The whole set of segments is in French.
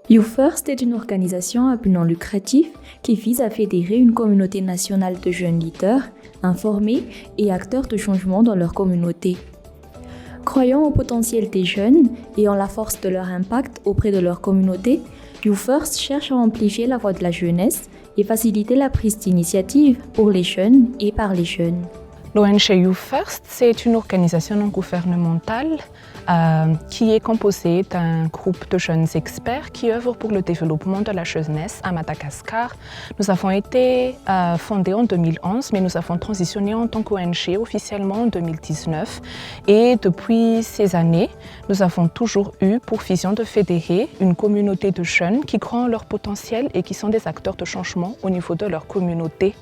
YouFirst est une organisation à but non lucratif qui vise à fédérer une communauté nationale de jeunes leaders, informés et acteurs de changement dans leur communauté. Croyant au potentiel des jeunes et en la force de leur impact auprès de leur communauté, YouFirst cherche à amplifier la voix de la jeunesse et faciliter la prise d'initiative pour les jeunes et par les jeunes. L'ONG YouFirst, c'est une organisation non gouvernementale qui est composée d'un groupe de jeunes experts qui œuvrent pour le développement de la jeunesse à Madagascar. Nous avons été fondés en 2011, mais nous avons transitionné en tant qu'ONG officiellement en 2019. Et depuis ces années, nous avons toujours eu pour vision de fédérer une communauté de jeunes qui croient en leur potentiel et qui sont des acteurs de changement au niveau de leur communauté.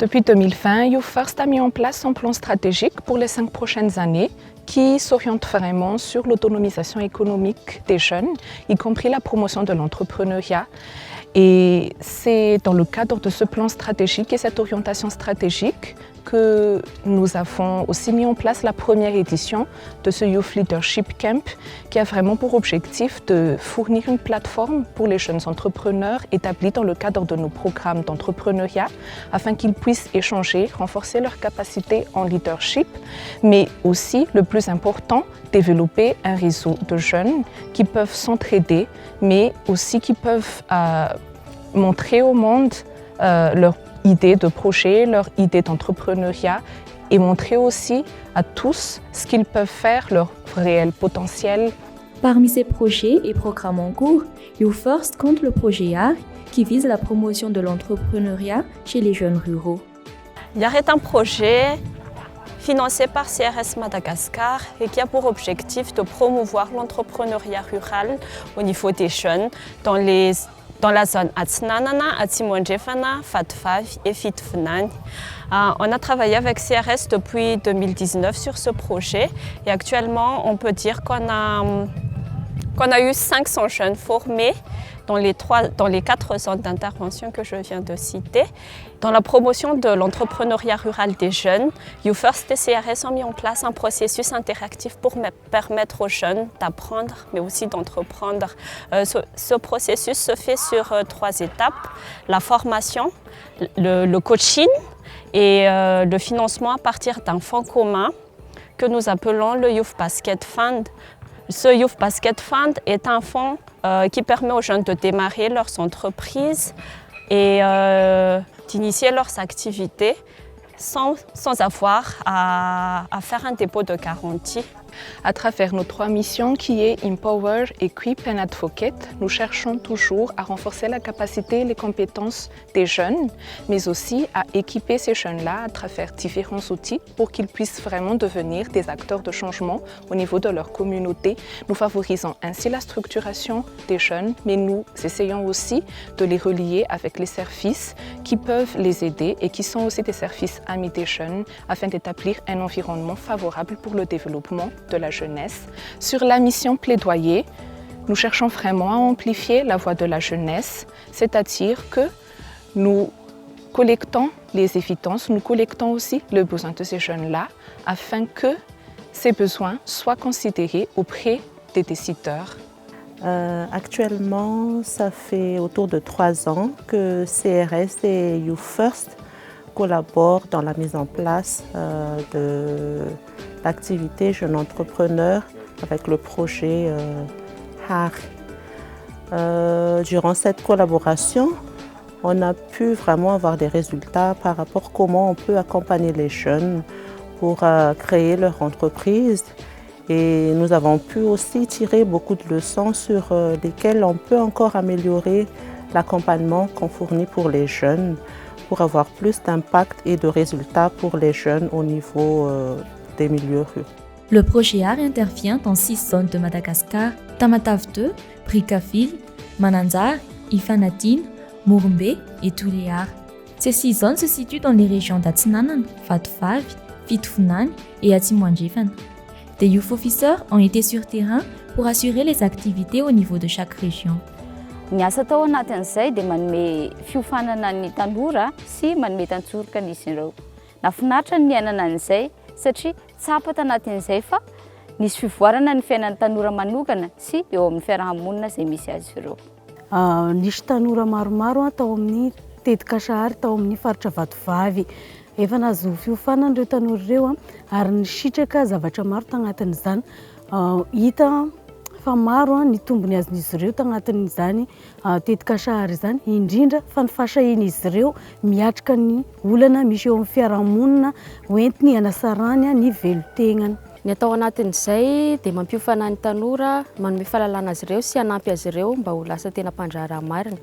Depuis 2020, YouFirst a mis en place son plan stratégique pour les 5 prochaines années qui s'oriente vraiment sur l'autonomisation économique des jeunes, y compris la promotion de l'entrepreneuriat. Et c'est dans le cadre de ce plan stratégique et cette orientation stratégique que nous avons aussi mis en place la première édition de ce Youth Leadership Camp qui a vraiment pour objectif de fournir une plateforme pour les jeunes entrepreneurs établis dans le cadre de nos programmes d'entrepreneuriat afin qu'ils puissent échanger, renforcer leurs capacités en leadership, mais aussi, le plus important, développer un réseau de jeunes qui peuvent s'entraider, mais aussi qui peuvent montrer au monde leur idées de projet, leur idée d'entrepreneuriat et montrer aussi à tous ce qu'ils peuvent faire, leur réel potentiel. Parmi ces projets et programmes en cours, YouFirst compte le projet YAR qui vise la promotion de l'entrepreneuriat chez les jeunes ruraux. YAR est un projet financé par CRS Madagascar et qui a pour objectif de promouvoir l'entrepreneuriat rural au niveau des jeunes dans la zone Atsinanana, Atsimondjefana, Fatfav et Fitfnan. On a travaillé avec CRS depuis 2019 sur ce projet et actuellement on peut dire qu'on a eu 500 jeunes formés dans les 4 zones d'intervention que je viens de citer. Dans la promotion de l'entrepreneuriat rural des jeunes, YouFirst et CRS ont mis en place un processus interactif pour permettre aux jeunes d'apprendre, mais aussi d'entreprendre. Ce processus se fait sur 3 étapes, la formation, le coaching et le financement à partir d'un fonds commun que nous appelons le Youth Basket Fund. Ce Youth Basket Fund est un fonds qui permet aux jeunes de démarrer leurs entreprises et d'initier leurs activités sans avoir à faire un dépôt de garantie. À travers nos 3 missions qui est Empower, Equip and Advocate, nous cherchons toujours à renforcer la capacité et les compétences des jeunes, mais aussi à équiper ces jeunes-là à travers différents outils pour qu'ils puissent vraiment devenir des acteurs de changement au niveau de leur communauté. Nous favorisons ainsi la structuration des jeunes, mais nous essayons aussi de les relier avec les services qui peuvent les aider et qui sont aussi des services amis des jeunes afin d'établir un environnement favorable pour le développement de la jeunesse. Sur la mission plaidoyer, nous cherchons vraiment à amplifier la voix de la jeunesse, c'est-à-dire que nous collectons les évidences, nous collectons aussi le besoin de ces jeunes-là afin que ces besoins soient considérés auprès des décideurs. Actuellement, ça fait autour de 3 ans que CRS et YouFirst collaborent dans la mise en place de l'activité Jeune Entrepreneur avec le projet YAR. Durant cette collaboration, on a pu vraiment avoir des résultats par rapport à comment on peut accompagner les jeunes pour créer leur entreprise. Et nous avons pu aussi tirer beaucoup de leçons sur lesquelles on peut encore améliorer l'accompagnement qu'on fournit pour les jeunes pour avoir plus d'impact et de résultats pour les jeunes au niveau des milieux ruraux. Le projet YAR intervient dans 6 zones de Madagascar, Tamatave 2, Brikafil, Mananzar, Ifanatin, Murumbe et Tuléar. Ces 6 zones se situent dans les régions d'Atsinanan, Fatfav, Fitfunan et Atsimondjefan. Des youth officers ont été sur terrain pour assurer les activités au niveau de chaque région. Ny asa tao anatin'izay dia manome fiofanana ny tanora sy manome tantsorika izy ireo. Nahafinaritra ny niainana an'izay satria tsapa tanatin'izay fa nisy fivoarana ny fiainan'ny tanora manokana sy eo amin'ny fiarahamonina izay misy azy ireo. nisy tanora maromaro tao amin'ny tetikasahary tao amin'ny faritra Vatovavy. Efa nahazo fiofanana ireo tanora ireo ary nisitraka zavatra maro tagnatin'izany. Hita fa maro ny tombony azon'izy ireo tagnatin'izany tetikasahary izany, indrindra fa ny fahasahian'izy ireo miatrika ny olana misy eo amin'ny fiarahamonina hoentiny hanasarany ny velotegnany. Ny atao anatin'izay dia mampiofana ny tanora, manome fahalalana azy ireo sy hanampy azy ireo mba ho lasa tena mpandraharaha marina.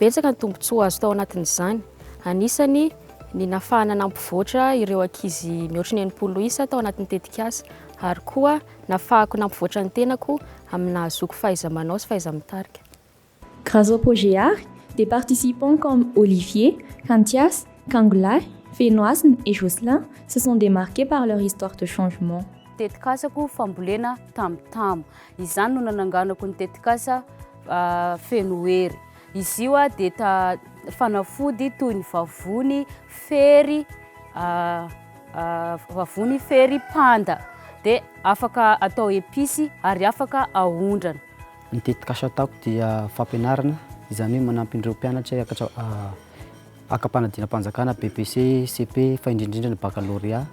Betsaka ny tombontsoa azo tao anatin'izany. Anisany ny nafahana nampivoatra ireo ankizy mihoatra ny 90 isa tao anatin'ny tetikasa, ary koa nafahako nampivoatra ny tenako amin'ny nahazoko fahaiza-manao sy fahaiza-mitarika. Grâce au projet ARC, des participants comme Olivier, Cantias, Kangoulay, Fénoisne et Jocelyn se sont démarqués par leur histoire de changement. Tetikasako fambolena tamotamo. Izany no nananganako ny tetikasa Fenohery. Izy io dia fanafody toy ny vavony fery, vavony fery panda. Dia afaka atao episy ary afaka ahondrana. Ny tetikasa ataoko dia fampianarana, izany hoe manampy ireo mpianatra akapanadinam-panjakana BPC, CP, fa indrindrindra ny baccalauréat.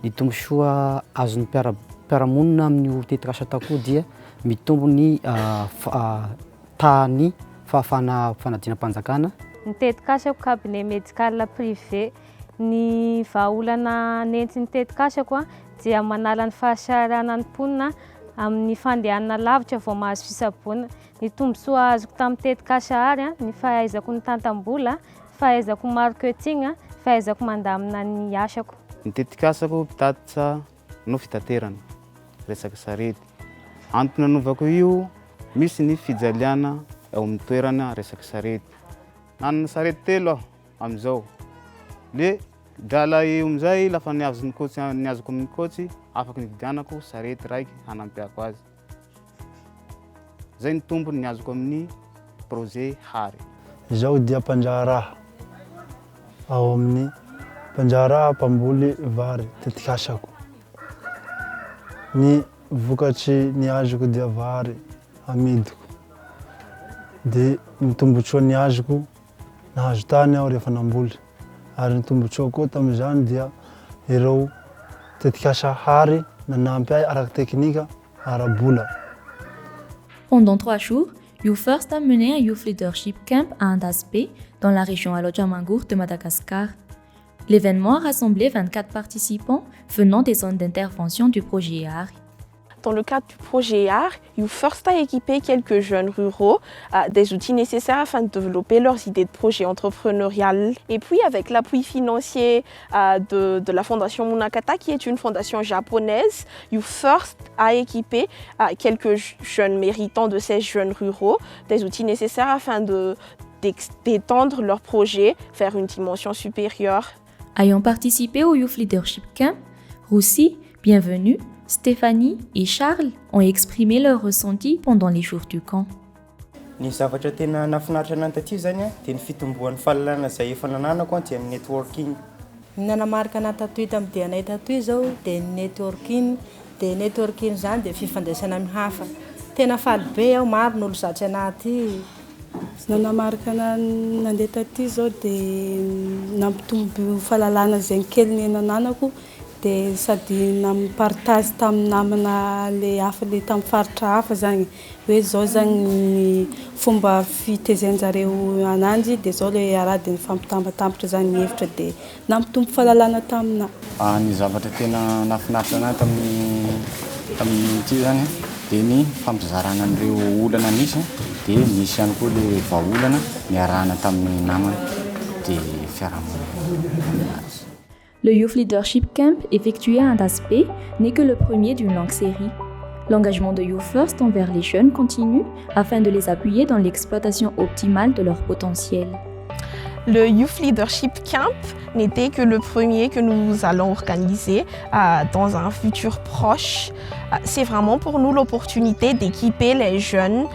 Ny tombosoa azon'ny mpiaramonina amin'ny tetikasa ataoko dia mitombo ny tahany fahafahana fanadinam-panjakana. Ny tetikasako cabinet médical privé, ny vahaolana nentin'ny tetikasako dia manala ny fahasaranan'ny mponina amin'ny fandehanana lavitra vao mahazo fisaboana. Ny tombosoa azoko tamin'ny tetikasahary ny fahaizako ny tantam-bola, fahaizako marketing, fahaizako mandamina ny asako. Ny tetikasako mpitatitra no fitaterana, resaka sarety. Antony nanovako io, misy ny fijaliana ao amin'ny toerana resaka sarety. Nanana sarety telo aho amin'izao. Le drala eo amin'izay lafa niazoko amin'ny coach, afaka nividianako sarety raiky hanampiako azy. Zay ny tombony niazoko amin'ny projet Hary. Izaho dia mpandraharaha ao amin'ny mpandraharaha mpamboly vary tetikasako. Ny vokatry niazoko dia vary amidiko. Dia ny tombotsoa niazoko nahazo tany aho rehefa namboly. Ary ny tombotsoa koa tamin'izany dia ireo tetikasa Hary nanampy ahy araka teknika ara-bola. Pendant 3 jours, YouFirst a mené un Youth Leadership Camp à Andasbe, dans la région Alojamangour de Madagascar. L'événement a rassemblé 24 participants venant des zones d'intervention du projet ARC. Dans le cadre du projet ARC, YouFirst a équipé quelques jeunes ruraux des outils nécessaires afin de développer leurs idées de projet entrepreneurial. Et puis avec l'appui financier de la fondation Munakata, qui est une fondation japonaise, YouFirst a équipé quelques jeunes méritants de ces jeunes ruraux des outils nécessaires afin d'étendre leur projet vers une dimension supérieure. Ayant participé au Youth Leadership Camp, Roussi, Bienvenue, Stéphanie et Charles ont exprimé leurs ressentis pendant les jours du camp. Ny zavatra tena nafinaritra anay taty zany dia ny fitomboan'ny fahalalana izay efa nananako dia amin'ny networking. Ny nanamarika anay tatoy tamin'ny dianay tatoy zao dia ny networking, dia networking zany dia fifandraisana amin'ny hafa. Tena faly be aho, maro n'olo zatry anaty. Nanamarika anay nandeha taty zao dia nampitombo fahalalana izay kely nananako. Dia sady nampartage tamin'ny namana le hafa le tamin'ny faritra hafa zany hoe zao zany ny fomba fitaizan-jareo ananjy dia zao le arady ny fampitambatambatra zany ny hevitra dia nampitombo fahalalana tamina. Ny zavatra tena nafinaritra anay tamin'ny ity zany dia ny fampizarana an'ireo olana nisy dia misy ihany koa le vahaolana niarahana tamin'ny namana dia fiarahamonina. Le Youth Leadership Camp effectué à Andasbe n'est que le premier d'une longue série. L'engagement de YouFirst envers les jeunes continue afin de les appuyer dans l'exploitation optimale de leur potentiel. Le Youth Leadership Camp n'était que le premier que nous allons organiser dans un futur proche. C'est vraiment pour nous l'opportunité d'équiper les jeunes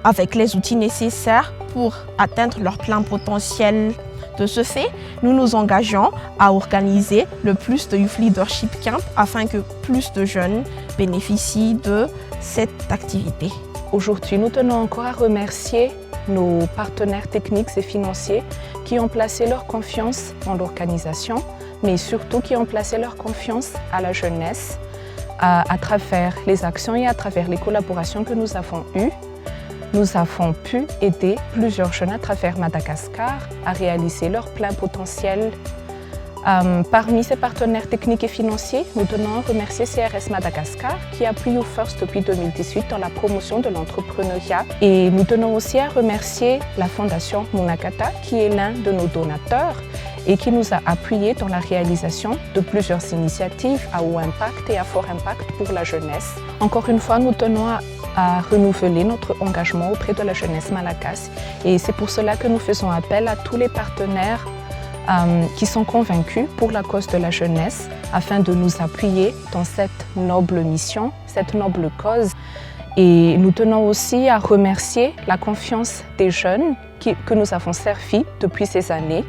avec les outils nécessaires pour atteindre leur plein potentiel. De ce fait, nous nous engageons à organiser le plus de Youth Leadership Camp afin que plus de jeunes bénéficient de cette activité. Aujourd'hui, nous tenons encore à remercier nos partenaires techniques et financiers qui ont placé leur confiance en l'organisation, mais surtout qui ont placé leur confiance à la jeunesse à travers les actions et à travers les collaborations que nous avons eues. Nous avons pu aider plusieurs jeunes à travers Madagascar à réaliser leur plein potentiel. Parmi ces partenaires techniques et financiers, nous tenons à remercier CRS Madagascar qui appuie YouFirst depuis 2018 dans la promotion de l'entrepreneuriat. Et nous tenons aussi à remercier la Fondation Munakata qui est l'un de nos donateurs et qui nous a appuyés dans la réalisation de plusieurs initiatives à haut impact et à fort impact pour la jeunesse. Encore une fois, nous tenons à renouveler notre engagement auprès de la jeunesse malagasy et c'est pour cela que nous faisons appel à tous les partenaires qui sont convaincus pour la cause de la jeunesse afin de nous appuyer dans cette noble mission, cette noble cause. Et nous tenons aussi à remercier la confiance des jeunes que nous avons servi depuis ces années.